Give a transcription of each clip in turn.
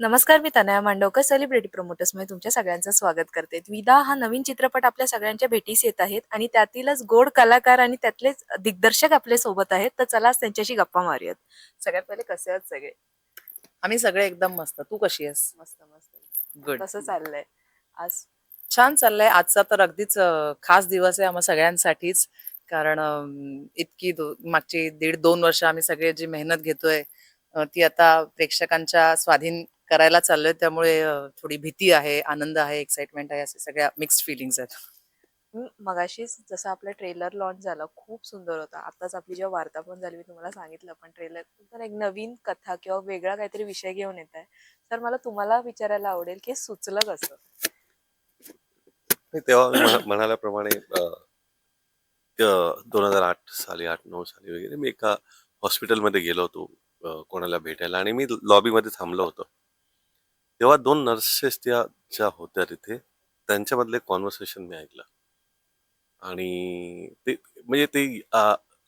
नमस्कार, मी तनया मांडवकर सेलिब्रिटी प्रोमोटर्समध्ये तुमच्या सगळ्यांचं स्वागत करते. विदा हा नवीन चित्रपट आपल्या सगळ्यांच्या भेटीस येत आहेत आणि त्यातीलच गोड कलाकार आणि त्यातलेच दिग्दर्शक आपल्या सोबत आहेत. तर चला आज त्यांच्याशी गप्पा मारूयात. सगळ्यात पहिले कसे आहात सगळे? आम्ही सगळे एकदम मस्त. तू कशी आहेस? मस्त मस्त एकदम. गुड. कसं चाललंय आज? छान चाललंय. आजचा तर अगदीच खास दिवस आहे आम्हा सगळ्यांसाठीच. कारण इतकी मागची 1.5-2 वर्ष आम्ही सगळे जी मेहनत घेतोय ती आता प्रेक्षकांच्या स्वाधीन करायला चाललोय. त्यामुळे थोडी भीती आहे, आनंद आहे, एक्साइटमेंट आहे, असे सगळ्या मिक्स्ड फीलिंग्स आहेत. मगाशीच जसं आपलं ट्रेलर लॉन्च झालं खूप सुंदर होता. आताच आपली जेव्हा वार्ता पण झाली मी तुम्हाला सांगितलं पण ट्रेलर पण एक नवीन कथा किंवा वेगळा काहीतरी विषय घेऊन येत आहे. तर मला तुम्हाला विचारायला आवडेल की हे सुचलं कसं? नाही, तेव्हा मी म्हणाल्याप्रमाणे 2008 साली 8-9 साली वगैरे मी एका हॉस्पिटलमध्ये गेलो होतो कोणाला भेटायला आणि मी लॉबीमध्ये थांबलो होतो. तेव्हा 2 नर्सेस त्या ज्या होत्या तिथे त्यांच्यामधलं एक कॉन्व्हर्सेशन मी ऐकलं आणि ते म्हणजे ते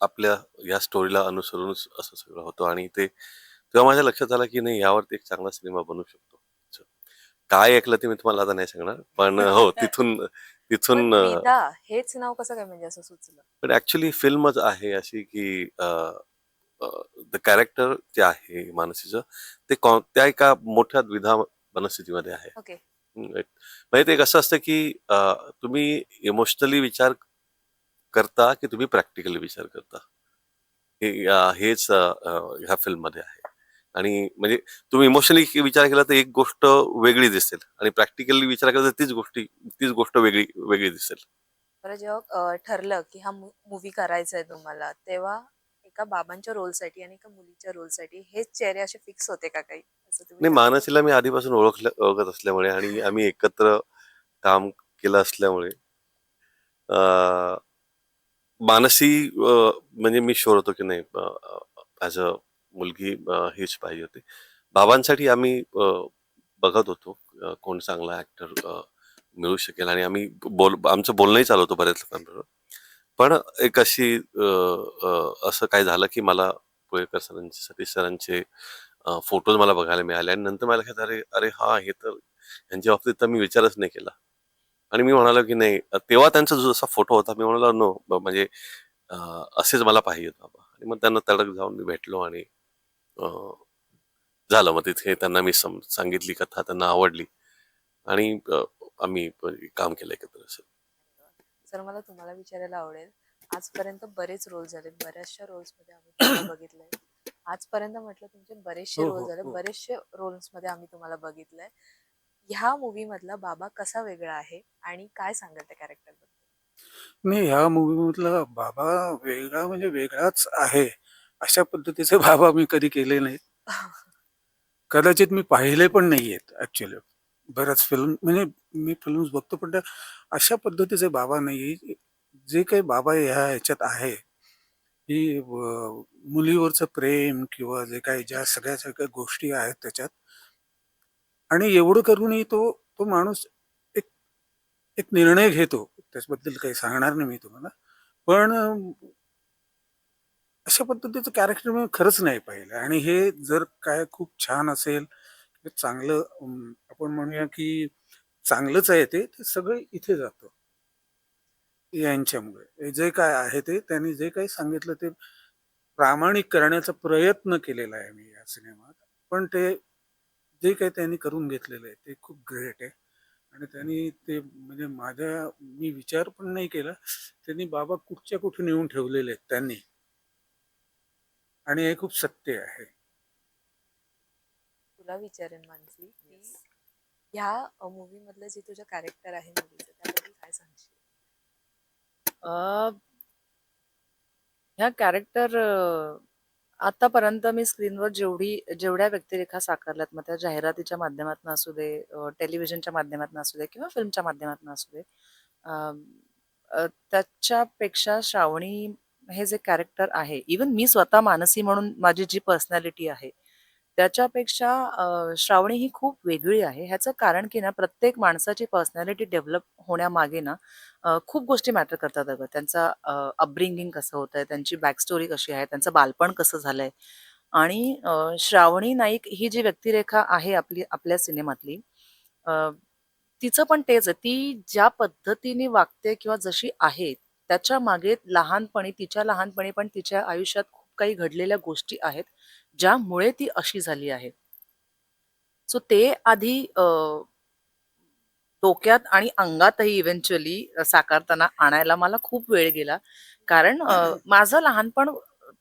आपल्या या स्टोरीला अनुसरूनच असं सगळं होतं आणि ते तेव्हा माझ्या लक्षात आलं की नाही यावरती एक चांगला सिनेमा बनू शकतो. असं. काय ऐकलं ते मी तुम्हाला आता नाही सांगणार. पण हो तिथून पण तिथून विदा हेच नाव कसं काय म्हणजे असं सुचलं? पण ऍक्च्युली फिल्मच आहे अशी की द कॅरेक्टर जे आहे मानसीचं ते त्या एका मोठ्या द्विधा मनस्थितीमध्ये आहे. ओके. म्हणजे ते कसं असतं की तुम्ही इमोशनली विचार करता की तुम्ही प्रॅक्टिकली विचार करता हेच ह्या फिल्म मध्ये आहे. आणि म्हणजे तुम्ही इमोशनली विचार केला तर एक गोष्ट वेगळी दिसेल आणि प्रॅक्टिकली विचार केला तर तीच गोष्ट वेगळी वेगळी दिसेल. बरं जेव्हा ठरलं की हा मूवी करायचा आहे तुम्हाला तेव्हा एका बाबांच्या रोलसाठी आणि एका मुलीच्या रोलसाठी हेच चेहरे असे फिक्स होते का काही असं तुम्ही नाही, ठरवलं? मानसीला मी आधीपासून ओळखत असल्यामुळे आणि आम्ही एकत्र काम केलं असल्यामुळे मानसी म्हणजे मी शुअर होतो की नाही ॲज अ मुलगी हीच पाहिजे होती. बाबांसाठी आम्ही बघत होतो कोण चांगला ऍक्टर मिळू शकेल आणि आम्ही आमचं बोलणंही चालू होतं बऱ्याच लोकांबरोबर. पण एक अशी असं काय झालं की मला पुळेकर सरांचे, सतीश सरांचे फोटोज मला बघायला मिळाले आणि नंतर मला लक्षात अरे अरे हा हे तर यांच्या बाबतीत तर मी विचारच नाही केला. आणि मी म्हणालो की नाही तेव्हा त्यांचा जो जसा फोटो होता मी म्हणालो नो म्हणजे असेच मला पाहिजेत बाबा आणि मग त्यांना तडक जाऊन मी भेटलो आणि अं, झालं मग तिथे त्यांना मी सांगितली कथा त्यांना आवडली आणि आम्ही काम केलं एकत्र असं. सर मला तुम्हाला विचारायला आवडेल आजपर्यंत बरेच रोल झाले बऱ्याचशा रोल्स मध्ये आम्ही तुम्हाला बघितलंय. आजपर्यंत म्हटलं तुमचे बरेचसे हो रोल हो झाले हो. बरेचसे रोल्स मध्ये आम्ही तुम्हाला बघितलंय. ह्या मूवी मधला बाबा कसा वेगळा आहे आणि काय सांगाल त्या कॅरेक्टर बद्दल? नाही, ह्या मूव्ही मधला बाबा वेगळा म्हणजे वेगळाच आहे. अशा पद्धतीचे बाबा मी कधी केले नाहीत. कदाचित मी पाहिले पण नाहीयेत ॲक्चुअली. बऱ्याच फिल्म म्हणजे मी फिल्म्स बघतो पण त्या अशा पद्धतीचे बाबा नाही. जे काही बाबा ह्या ह्याच्यात आहे, की मुलीवरचं प्रेम किंवा जे काही ज्या सगळ्या गोष्टी आहेत त्याच्यात आणि एवढं करूनही तो तो माणूस एक एक निर्णय घेतो. त्याच्याबद्दल काही सांगणार नाही मी तुम्हाला. पण अशा पद्धतीचं कॅरेक्टर मी खरंच नाही पाहिलं आणि हे जर काय खूप छान असेल, तर चांगलं आपण म्हणूया की चांगलंच आहे ते, ते सगळं इथे जातं यांच्यामुळे. हे जे काय आहे ते त्यांनी जे काही सांगितलं ते प्रामाणिक करण्याचा प्रयत्न केलेला आहे मी या सिनेमात. पण ते जे काही त्यांनी करून घेतलेलं आहे ते खूप ग्रेट आहे आणि त्यांनी ते म्हणजे मी विचार पण नाही केला. त्यांनी बाबा कुठच्या कुठे नेऊन ठेवलेले आहेत त्यांनी आणि हे खूप सत्य आहे. तुला विचारेन मानसी की ह्या मूवी मधलं जे तुझं कॅरेक्टर आहे मुलीचं त्याबद्दल काय सांगशील? अ, ह्या कॅरेक्टर आतापर्यंत मी स्क्रीनवर जेवढ्या व्यक्तिरेखा साकारल्यात मग त्या जाहिरातीच्या माध्यमातून असू दे, टेलिव्हिजनच्या माध्यमातून असू दे किंवा फिल्मच्या माध्यमातून असू दे, अ, त्याच्यापेक्षा श्रावणी हे जे कॅरेक्टर आहे, इवन मी स्वतः मानसी म्हणून माझी जी पर्सनॅलिटी आहे, त्याच्यापेक्षा श्रावणी ही खूप वेगळी आहे. ह्याचं कारण की ना प्रत्येक माणसाची पर्सनॅलिटी डेव्हलप होण्यामागे ना खूप गोष्टी मॅटर करतात अगं. त्यांचा अपब्रिंगिंग कसं होतंय, त्यांची बॅक स्टोरी कशी आहे, त्यांचं बालपण कसं झालंय. आणि श्रावणी नाईक ही जी व्यक्तिरेखा आहे आपल्या सिनेमातली, अ, तिचं पण तेच आहे. ती ज्या पद्धतीने वागते किंवा जशी आहे, त्याच्या मागे तिच्या लहानपणी पण तिच्या आयुष्यात खूप काही घडलेल्या गोष्टी आहेत, ज्यामुळे ती अशी झाली आहे. सो ते आधी डोक्यात आणि अंगातही इव्हेंच्युअली साकारताना आणायला मला खूप वेळ गेला. कारण माझं लहानपण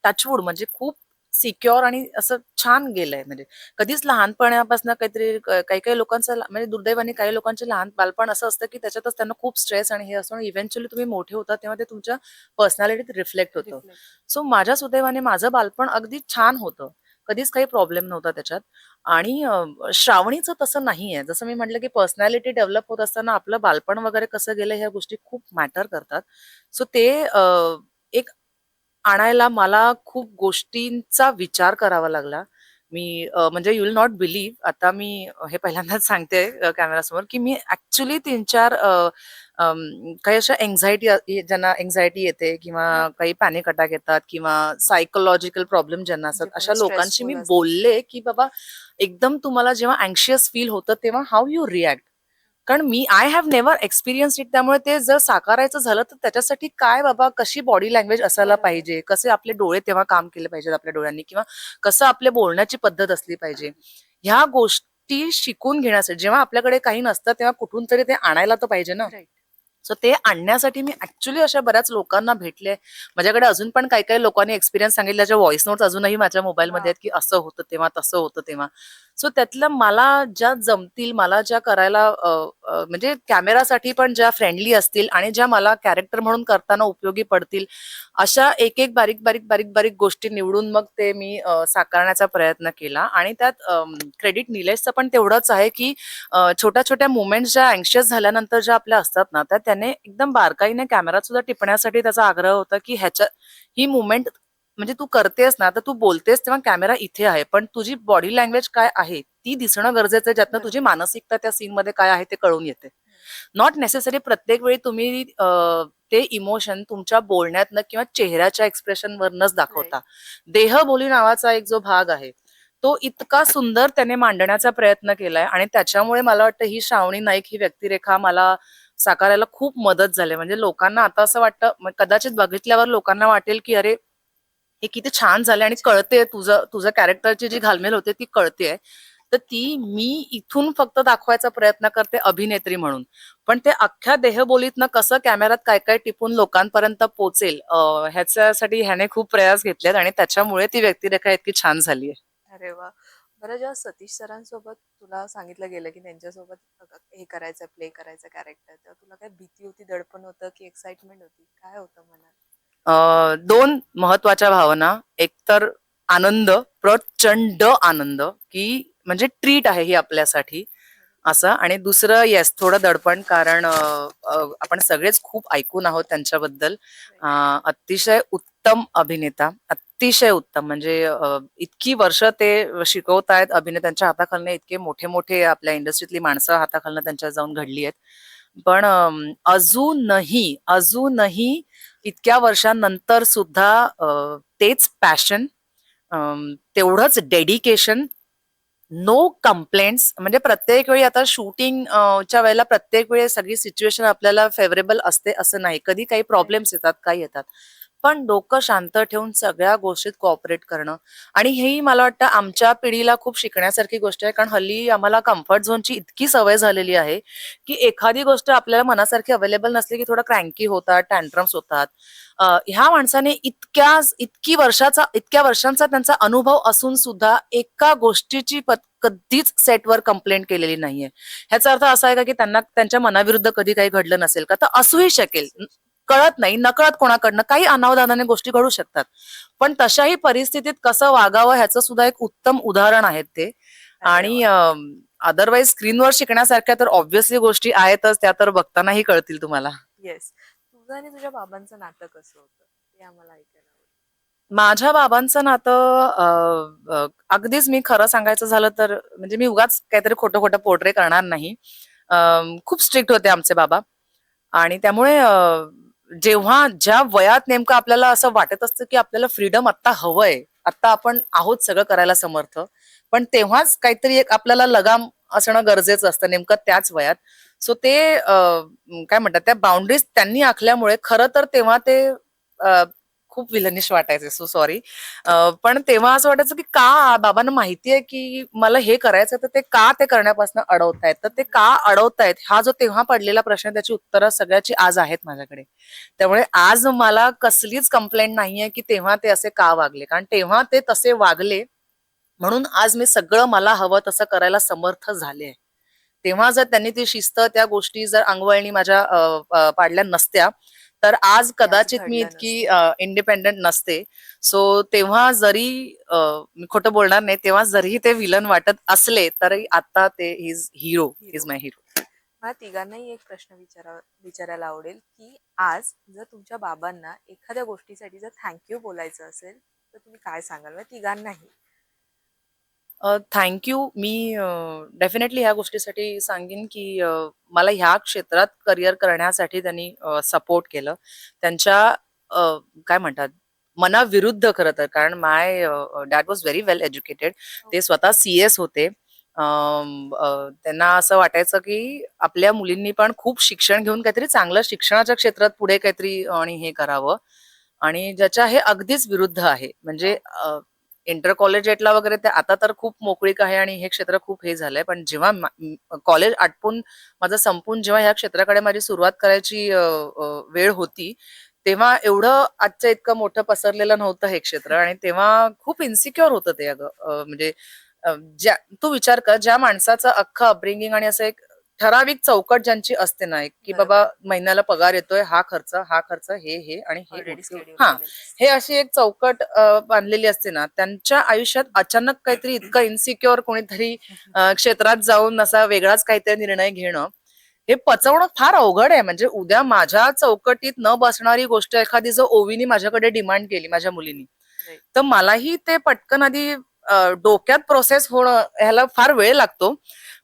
टचवूड म्हणजे खूप सिक्युअर आणि असं छान गेलंय. म्हणजे कधीच लहानपणापासून काहीतरी काही-काही लोकांचं म्हणजे दुर्दैवाने काही लोकांचे लहान बालपण असं असतं, की त्याच्यातच त्यांना खूप स्ट्रेस आणि हे असतं. इव्हेंच्युअली तुम्ही मोठे होता तेव्हा ते तुमच्या पर्सनॅलिटीत रिफ्लेक्ट होतं. Reflect. सो माझ्या सुदैवाने माझं बालपण अगदी छान होतं. कधीच काही प्रॉब्लेम नव्हता त्याच्यात. आणि श्रावणीचं तसं नाहीये. जसं मी म्हटलं, की पर्सनॅलिटी डेव्हलप होत असताना आपलं बालपण वगैरे कसं गेलं ह्या गोष्टी खूप मॅटर करतात. सो ते एक आणायला मला खूप गोष्टींचा विचार करावा लागला. मी म्हणजे यू विल नॉट बिलीव्ह आता मी हे पहिल्यांदाच सांगते कॅमेरासमोर, की मी ॲक्चुअली 3-4 काही अशा ज्यांना अँक्झायटी येते किंवा काही पॅनिक अटॅक येतात किंवा सायकॉलॉजिकल प्रॉब्लेम ज्यांना असतात, जे कोणी अशा लोकांशी मी स्ट्रेसफुल असतं. बोलले, की बाबा एकदम तुम्हाला जेव्हा अँक्शियस फील होतं तेव्हा हाऊ यू रिएक्ट? कारण I have never experience it. त्यामुळे ते जर साकारायचं झालं तर त्याच्यासाठी काय बाबा कशी बॉडी लँग्वेज असायला बरोबर. पाहिजे, कसे आपले डोळे तेव्हा काम केले पाहिजेत आपल्या डोळ्यांनी किंवा कसं आपल्या बोलण्याची पद्धत असली पाहिजे. ह्या गोष्टी शिकून घेण्यासाठी जेव्हा आपल्याकडे काही नसतं तेव्हा कुठून तरी ते आणायला तर पाहिजे ना. राइट. सो ते आणण्यासाठी मी ऍक्च्युली अशा बऱ्याच लोकांना भेटले. माझ्याकडे अजून पण काही-काही लोकांनी एक्सपिरियन्स सांगितल्याच्या व्हॉइस नोट्स अजूनही माझ्या मोबाईलमध्ये वाह! आहेत, की असं होतं तेव्हा, तसं होतं तेव्हा. सो त्यातल्या मला ज्या जमतील, मला ज्या करायला म्हणजे कॅमेरासाठी पण ज्या फ्रेंडली असतील आणि ज्या मला कॅरेक्टर म्हणून करताना उपयोगी पडतील, अशा एक-एक बारीक गोष्टी निवडून मग ते मी साकारण्याचा प्रयत्न केला आणि त्यात क्रेडिट निलेशचं पण तेवढंच आहे, की छोट्या-छोट्या मोमेंट्स ज्या अँक्शियस झाल्यानंतर ज्या आपल्या असतात ना, त्या त्याने एकदम बारकाईने कॅमेरात सुद्धा टिपण्यासाठी त्याचा आग्रह होता, की ही मोमेंट म्हणजे तू करतेस ना, तर तू बोलतेस तेव्हा कॅमेरा इथे आहे. पण तुझी बॉडी लँग्वेज काय आहे, ती दिसणं गरजेचं आहे, ज्यातनं तुझी बरोबर. मानसिकता त्या सीनमध्ये काय आहे ते कळून येते. नॉट नेसेसरी प्रत्येक वेळी तुम्ही ते इमोशन तुमच्या बोलण्यातनं किंवा चेहऱ्याच्या एक्सप्रेशनवरनच राइट. दाखवता. देहबोली नावाचा एक जो भाग आहे, तो इतका सुंदर त्याने मांडण्याचा प्रयत्न केलाय आणि त्याच्यामुळे मला वाटतं ही श्रावणी नाईक ही व्यक्तिरेखा मला साकारायला खूप मदत झाली. म्हणजे लोकांना आता असं वाटतं कदाचित बघितल्यावर लोकांना वाटेल, की अरे, हे किती छान झालंय आणि कळतेय तुझं कॅरेक्टरची जी घालमेल होते ती कळतेय. तर ती मी इथून फक्त दाखवायचा प्रयत्न करते अभिनेत्री म्हणून. पण ते अख्ख्या देहबोलीतनं कसं कॅमेऱ्यात काय-काय टिपून लोकांपर्यंत पोहोचेल ह्याच्यासाठी ह्याने खूप प्रयास घेतलेत आणि त्याच्यामुळे ती व्यक्तिरेखा इतकी छान झालीय. अरे वाह! बरं जेव्हा सतीश सरांसोबत तुला सांगितलं गेलं, की त्यांच्यासोबत हे करायचं, प्ले करायचं कॅरेक्टर, तेव्हा तुला काय भीती होती, दडपण होतं, की एक्साइटमेंट होती? काय होतं मनात? 2 महत्वाच्या भावना. एक तर आनंद, प्रचंड आनंद, की म्हणजे ट्रीट आहे ही आपल्यासाठी असं आणि दुसरं येस थोडं दडपण कारण आपण सगळेच खूप ऐकून आहोत त्यांच्याबद्दल. अ, अतिशय उत्तम अभिनेता, अतिशय उत्तम म्हणजे इतकी वर्ष ते शिकवतायत अभिनेत्यांच्या हाताखालनं इतके मोठे-मोठे आपल्या इंडस्ट्रीतली माणसं हाताखालनं त्यांच्या जाऊन घडली आहेत. पण अजूनही इतक्या वर्षांनंतर सुद्धा तेच पॅशन, तेवढंच डेडिकेशन, नो कंप्लेंट्स म्हणजे प्रत्येक वेळी आता शूटिंग च्या वेळेला प्रत्येक वेळी सगळी सिच्युएशन आपल्याला फेवरेबल असते असं नाही. कधी काही प्रॉब्लेम्स येतात, काही येतात. पण डोकं शांत ठेवून सगळ्या गोष्टीत कोऑपरेट करणं आणि हेही मला वाटतं आमच्या पिढीला खूप शिकण्यासारखी गोष्ट आहे. कारण हल्ली आम्हाला कम्फर्ट झोनची इतकी सवय झालेली आहे, की एखादी गोष्ट आपल्याला मनासारखी अवेलेबल नसली, की थोडं क्रँकी होतात, टँट्रम्स होतात. ह्या माणसाने इतक्या वर्षांचा त्यांचा अनुभव असून सुद्धा एका गोष्टीची कधीच सेटवर कंप्लेंट केलेली नाहीये. ह्याचा अर्थ असा आहे का, की त्यांना त्यांच्या मनाविरुद्ध कधी काही घडलं नसेल का? तर असूही शकेल. कळत नाही, नकळत कोणाकडनं काही अनावधानाने गोष्टी घडू शकतात. पण तशाही परिस्थितीत कसं वागावं ह्याचं सुद्धा एक उत्तम उदाहरण आहेत ते. अरे आणि वाह! अदरवाईज स्क्रीनवर शिकण्यासारख्या तर ऑब्व्हियसली गोष्टी आहेतच, त्या तर बघतानाही कळतील तुम्हाला. येस. तुझं आणि तुझ्या बाबांचं नातं कसं होतं? ते आम्हाला ऐकायला आवडेल. माझ्या बाबांचं नातं अगदीच मी खरं सांगायचं झालं तर म्हणजे मी उगाच काहीतरी खोटं-खोटं पोर्ट्रे करणार नाही. खूप स्ट्रिक्ट होते आमचे बाबा आणि त्यामुळे जेव्हा ज्या वयात नेमकं आपल्याला असं वाटत असतं, की आपल्याला फ्रीडम आत्ता हवंय, आता आपण आहोत सगळं करायला समर्थ, पण तेव्हाच काहीतरी एक आपल्याला लगाम असणं गरजेचं असतं नेमकं त्याच वयात. सो ते काय म्हणतात त्या बाउंड्रीज त्यांनी आखल्यामुळे खरं तर तेव्हा ते अ, खूप विलनिश वाटायचे, सो सॉरी. पण तेव्हा असं वाटायचं की का बाबांना माहिती आहे की मला हे करायचं, तर ते का ते करण्यापासून अडवतायत, तर ते का अडवतायत हा जो तेव्हा पडलेला प्रश्न, त्याची उत्तरं सगळ्याची आज आहेत माझ्याकडे. त्यामुळे आज मला कसलीच कंप्लेंट नाहीये की तेव्हा ते असे का वागले, कारण तेव्हा ते तसे वागले म्हणून आज मी सगळं मला हवं तसं करायला समर्थ झाले. तेव्हा जर त्यांनी ती शिस्त, त्या गोष्टी जर अंगवळणी माझ्या पाडल्या नसत्या, तर आज ते आज कदाचित मी घडलं इतकी नसतं. इंडिपेंडंट नसते. सो तेव्हा जरी मी खोटं बोलणार नाही, तेव्हा जरी ते विलन वाटत असले, तरी आता ते is hero, hero. Is my hero. मला तिघांनाही एक प्रश्न विचारायला आवडेल की आज जर तुमच्या बाबांना एखाद्या गोष्टीसाठी जर थँक्यू बोलायचं असेल तर तुम्ही काय सांगाल? म्हणजे तिघांनाही. Thank you. मी डेफिनेटली ह्या गोष्टीसाठी सांगेन, की मला ह्या क्षेत्रात करिअर करण्यासाठी त्यांनी सपोर्ट केलं. त्यांच्या काय म्हणतात, मनाविरुद्ध खरं तर. कारण my dad was very well educated. ते स्वतः सी-एस होते. त्यांना असं वाटायचं, की आपल्या मुलींनी पण खूप शिक्षण घेऊन काहीतरी चांगलं शिक्षणाच्या क्षेत्रात पुढे काहीतरी आणि हे करावं. आणि ज्याच्या हे अगदीच विरुद्ध आहे. म्हणजे इंटर कॉलेजिएटला वगैरे ते आता तर खूप मोकळीक आहे आणि हे क्षेत्र खूप हे झालंय. पण जेव्हा कॉलेज आटपून माझं संपून जेव्हा ह्या क्षेत्राकडे माझी सुरुवात करायची वेळ होती, तेव्हा एवढं आजचं इतकं मोठं पसरलेलं नव्हतं हे क्षेत्र आणि तेव्हा खूप इन्सिक्युअर होतं ते अगं. म्हणजे ज्या तू विचार कर, ज्या माणसाचं अख्खं अपब्रिंगिंग आणि असं एक ठराविक चौकट ज्यांची असते ना, एक की बाबा बरोबर. महिन्याला पगार येतोय, हा खर्च, हे आणि हे ऑलरेडी उद्योग. शेड्यूल हां. केलेलं असतं. हे अशी एक चौकट बांधलेली असते ना, त्यांच्या आयुष्यात अचानक काहीतरी इतकं इन्सिक्युअर कोणीतरी क्षेत्रात जाऊन असा वेगळाच काहीतरी निर्णय घेणं, हे पचवणं फार अवघड आहे. म्हणजे उद्या माझ्या चौकटीत न बसणारी गोष्ट एखादी जर ओवीनी माझ्याकडे डिमांड केली, माझ्या मुलीनी, Right. तर मलाही ते पटकन आधी डोक्यात प्रोसेस होणं ह्याला फार वेळ लागतो.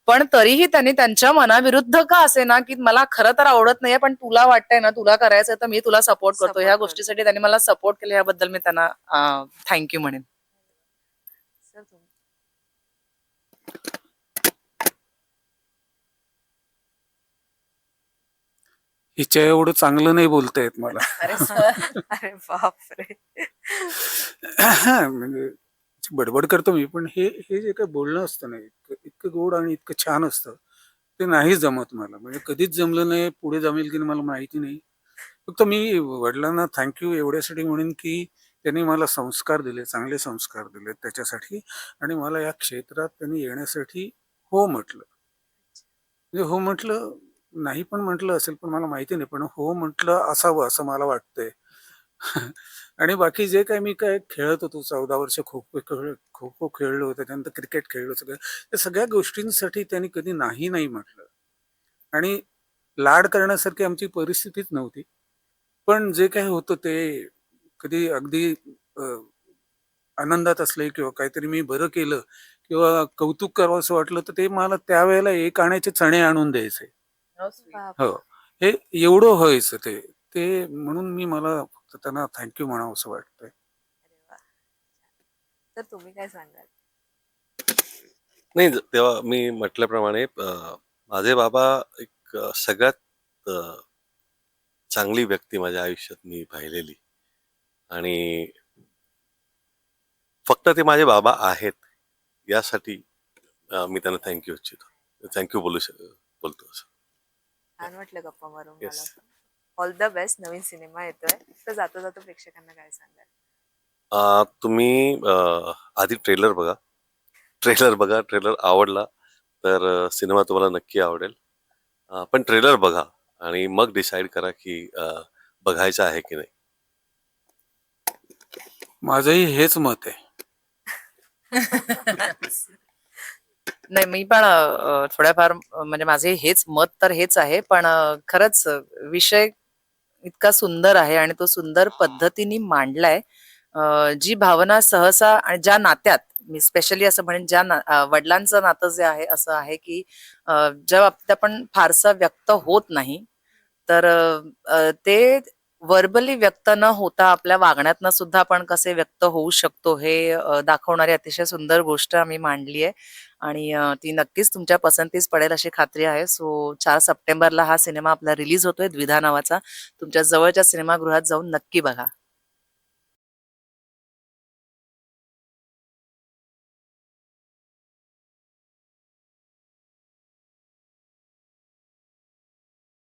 पण तरीही त्यांनी त्यांच्या मनाविरुद्ध का असेना, की मला खरं तर आवडत नाहीये, पण तुला वाटतंय ना, तुला करायचंय, तर मी तुला सपोर्ट करतो. ह्या सपोर्ट करतो. गोष्टीसाठी त्यांनी मला सपोर्ट केलं, याबद्दल मी त्यांना थँक यू म्हणेन. सर तुम्ही. हिच्या एवढं चांगलं नाही बोलता येत मला. अरे सर. अरे बापरे. म्हणजे बडबड करतो मी, पण हे हे जे काही बोलणं असतं ना, इतकं इतकं गोड आणि इतकं छान असतं, ते नाही जमत मला. म्हणजे कधीच जमलं नाही, पुढे जमेल की नाही मला माहिती नाही. फक्त मी वडिलांना थँक एवढ्यासाठी म्हणेन, की त्यांनी मला संस्कार दिले, चांगले संस्कार दिले त्याच्यासाठी, आणि मला या क्षेत्रात त्यांनी येण्यासाठी हो म्हटलं. म्हणजे हो म्हटलं, नाही पण म्हटलं असेल, पण मला माहिती नाही. पण हो म्हटलं असावं असं मला वाटतंय. आणि बाकी जे काही मी काय खेळत होतो, 14 वर्ष खो-खो खेळलो, त्याच्यानंतर क्रिकेट खेळलो सगळं. त्या सगळ्या गोष्टींसाठी त्यांनी कधी नाही, नाही म्हटलं. आणि लाड करण्यासारखी आमची परिस्थितीच नव्हती. पण जे काही होतं ते कधी अगदी अ, आनंदात असले किंवा काहीतरी मी बरं केलं किंवा कौतुक करावंसं वाटलं, तर ते मला त्यावेळेला 1 आण्याचे चणे आणून द्यायचे. बाप. हो. हे एवढं व्हायचं ते. ते म्हणून मला फक्त त्यांना म्हणावंसं वाटतंय. अरे वा. तर तुम्ही काय सांगाल? नाही, तेव्हा मी म्हटल्याप्रमाणे माझे बाबा एक सगळ्यात अ, चांगली व्यक्ती माझ्या आयुष्यात मी पाहिलेली. आणि फक्त ते माझे बाबा आहेत यासाठी मी त्यांना थँक इच्छितो. थँक बोलतो असं. छान वाटलं गप्पा मारून येस. मला. All the best. Naveen cinema येतोय. तर जाता जाता प्रेक्षकांना काय सांगाल? तुम्ही आधी ट्रेलर बघा. ट्रेलर आवडला तर सिनेमा तुम्हाला नक्की आवडेल. पण ट्रेलर बघा आणि मग डिसाईड करा की बघायचं आहे की नाही. माझंही हेच मत आहे. नाही, मी पण थोड्याफार म्हणजे माझे हेच मत तर हेच आहे. पण खरंच विषय इतका सुंदर आहे आणि तो सुंदर पद्धतीने मांडलाय. जी भावना सहसा आणि ज्या नात्यात, मी स्पेशली असं म्हणेन, वडिलांचं नातं जे आहे असं आहे, की ज्या बाबतीत आपण फारसं व्यक्त होत नाही, तर ते व्हर्बली व्यक्त न होता आपल्या वागण्यातनं सुद्धा आपण कसे व्यक्त होऊ शकतो हे दाखवणारी अतिशय सुंदर गोष्ट आम्ही मांडली आहे आणि ती नक्कीच तुमच्या पसंतीस पडेल अशी खात्री आहे. सो 4 सप्टेंबरला हा सिनेमा आपला रिलीज होतोय द्विधा नावाचा. तुमच्या जवळच्या सिनेमागृहात जाऊन नक्की बघा.